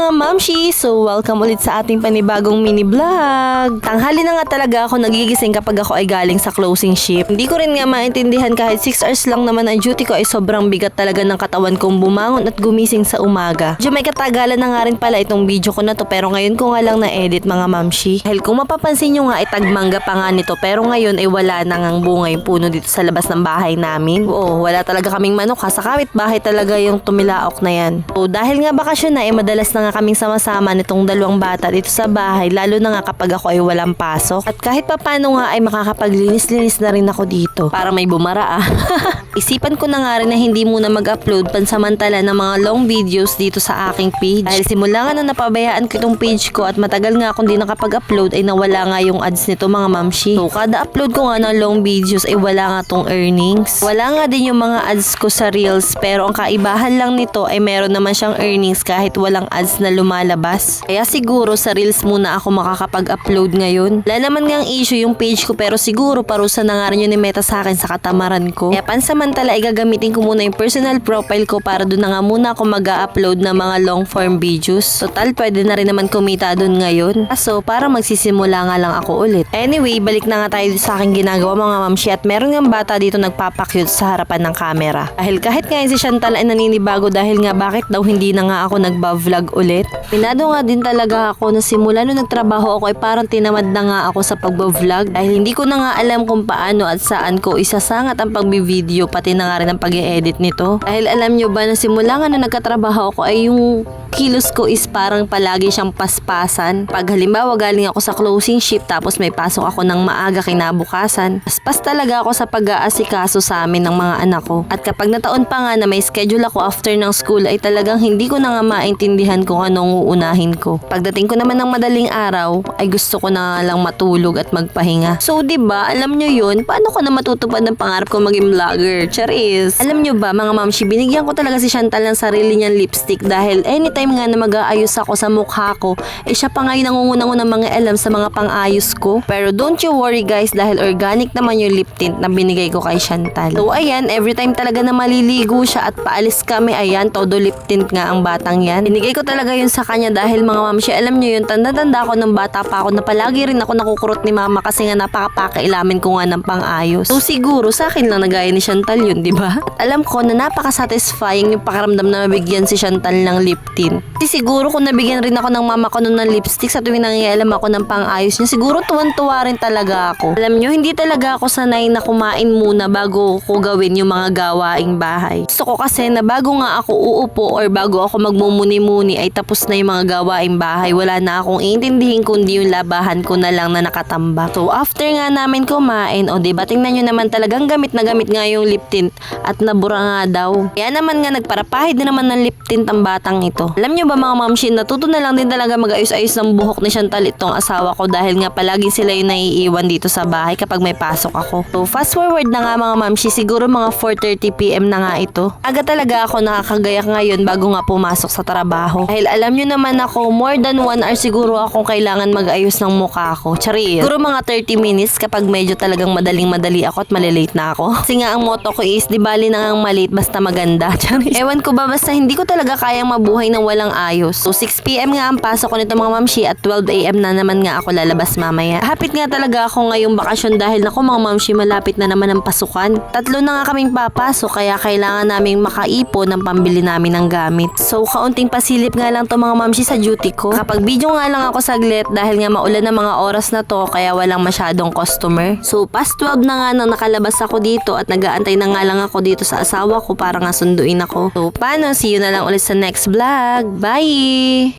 mga mamshi! So welcome ulit sa ating panibagong mini vlog. Tanghali na nga talaga ako nagigising kapag ako ay galing sa closing shift. Hindi ko rin nga maintindihan kahit 6 hours lang naman ang duty ko ay sobrang bigat talaga ng katawan kong bumangon at gumising sa umaga. Medyo may katagalan na nga rin pala itong video ko na to pero ngayon ko nga lang na-edit mga mamshi. Dahil kung mapapansin nyo nga ay tagmangga pa nga nito pero ngayon ay wala na ngang bunga yung puno dito sa labas ng bahay namin. Oo, wala talaga kaming manok ha. Sa kapitbahay talaga yung tumilaok na yan. So dahil nga bakasyon na madalas na nga kaming sama-sama nitong dalawang bata dito sa bahay lalo na nga kapag ako ay walang pasok. At kahit papano nga ay makakapaglinis-linis na rin ako dito para may bumara Isipan ko na nga rin na hindi muna mag-upload pansamantala ng mga long videos dito sa aking page. Dahil simula nga na napabayaan ko itong page ko at matagal nga akong di nakapag-upload ay nawala nga yung ads nito mga mamshi. So kada upload ko nga ng long videos ay wala nga tong earnings. Wala nga din yung mga ads ko sa reels pero ang kaibahan lang nito ay meron naman siyang earnings kahit walang ads na lumalabas. Kaya siguro sa reels muna ako makakapag-upload ngayon. Wala naman ngang issue yung page ko pero siguro parusa na nga rin yun ni Meta sa akin sa katamaran ko. Kaya pansamantala ay gagamitin ko muna yung personal profile ko para doon na nga muna ako mag-upload ng mga long form videos. Total pwede na rin naman kumita doon ngayon. So para magsisimula nga lang ako ulit. Anyway, balik na nga tayo sa aking ginagawa mga mamshi at meron nga bata dito nagpapakyut sa harapan ng camera. Dahil kahit nga si Chantal ay naninibago dahil nga bakit daw hindi na nga ako nagba-vlog ulit. Pinado nga din talaga ako na simula nung nagtrabaho ako ay parang tinamad na nga ako sa pagba-vlog dahil hindi ko na nga alam kung paano at saan ko isasangat ang pagbi-video pati na nga rin ang pag-i-edit nito. Dahil alam nyo ba na simula nga na nagkatrabaho ako ay yung kilos ko is parang palagi siyang paspasan. Pag halimbawa galing ako sa closing shift tapos may pasok ako ng maaga kinabukasan, paspas talaga ako sa pag-aasikaso sa amin ng mga anak ko. At kapag nataon pa nga na may schedule ako after ng school ay talagang hindi ko na nga maintindihan kung anong uunahin ko. Pagdating ko naman ng madaling araw ay gusto ko na nga lang matulog at magpahinga. So 'di ba, alam nyo yun, paano ko na matutupad ng pangarap ko maging vlogger? Charis! Alam nyo ba mga mamshi, binigyan ko talaga si Chantal ng sarili niyang lipstick dahil anytime nga na mag-aayos ako sa mukha ko, siya pa nga yung nangungunang mga alam sa mga pang-ayos ko. Pero don't you worry guys dahil organic naman yung lip tint na binigay ko kay Chantal. So ayan, every time talaga na maliligo siya at paalis kami, ayan, todo lip tint nga ang batang yan. Binigay ko talaga yun sa kanya dahil mga mamshi, alam nyo yun, tanda-tanda ako ng bata pa ako na palagi rin ako nakukurot ni mama kasi nga napakapakailamin ko nga ng pang-ayos. So siguro sa akin lang nagaya ni Chantal yun, di ba? At alam ko na napaka-satisfying yung pakiramdam na mabigyan si Chantal ng lip tint. Kasi siguro kung nabigyan rin ako ng mama ko nun ng lipstick sa tuwing nangyayalam ako ng pang-ayos niya, siguro tuwan-tuwa rin talaga ako. Alam nyo, hindi talaga ako sanay na kumain muna bago ko gawin yung mga gawaing bahay. Gusto ko kasi na bago nga ako uupo or bago ako magmumuni-muni ay tapos na yung mga gawaing bahay. Wala na akong iintindihin kundi yung labahan ko na lang na nakatambak. So after nga namin kumain, o diba tingnan nyo naman talagang gamit na gamit nga yung lip tint at nabura nga daw. Kaya naman nga nagparapahid na naman ng lip tint ang batang ito. Alam nyo ba mga mamshin, natuto na lang din talaga mag-ayos-ayos ng buhok ni Chantal itong asawa ko dahil nga palagi sila yung naiiwan dito sa bahay kapag may pasok ako. So fast forward na nga mga mamshi, siguro mga 4:30 PM na nga ito. Aga talaga ako nakakagayak ngayon bago nga pumasok sa trabaho. Dahil alam nyo naman ako, more than 1 hour siguro akong kailangan mag-ayos ng mukha ko. Charis. Siguro mga 30 minutes kapag medyo talagang madaling-madali ako at malilate na ako. Kasi nga ang motto ko is, di bali na ngang malate basta maganda. Charis. Ewan ko ba basta hindi ko talaga kayang mabuhay ng walang ayos. So 6 PM nga ang pasok ko nito mga mamshi at 12 AM na naman nga ako lalabas mamaya. Hapit nga talaga ako ngayong bakasyon dahil naku mga mamshi, malapit na naman ang pasukan. 3 na nga kaming papasok kaya kailangan naming makaipon ng pambili namin ng gamit. So kaunting pasilip nga lang to mga mamshi sa duty ko. Kapag video nga lang ako saglit dahil nga maulan na mga oras na to kaya walang masyadong customer. So past 12 na nga nang nakalabas ako dito at nag-aantay na nga lang ako dito sa asawa ko para nga sunduin ako. So paano, see you na lang ulit sa next vlog. Bye!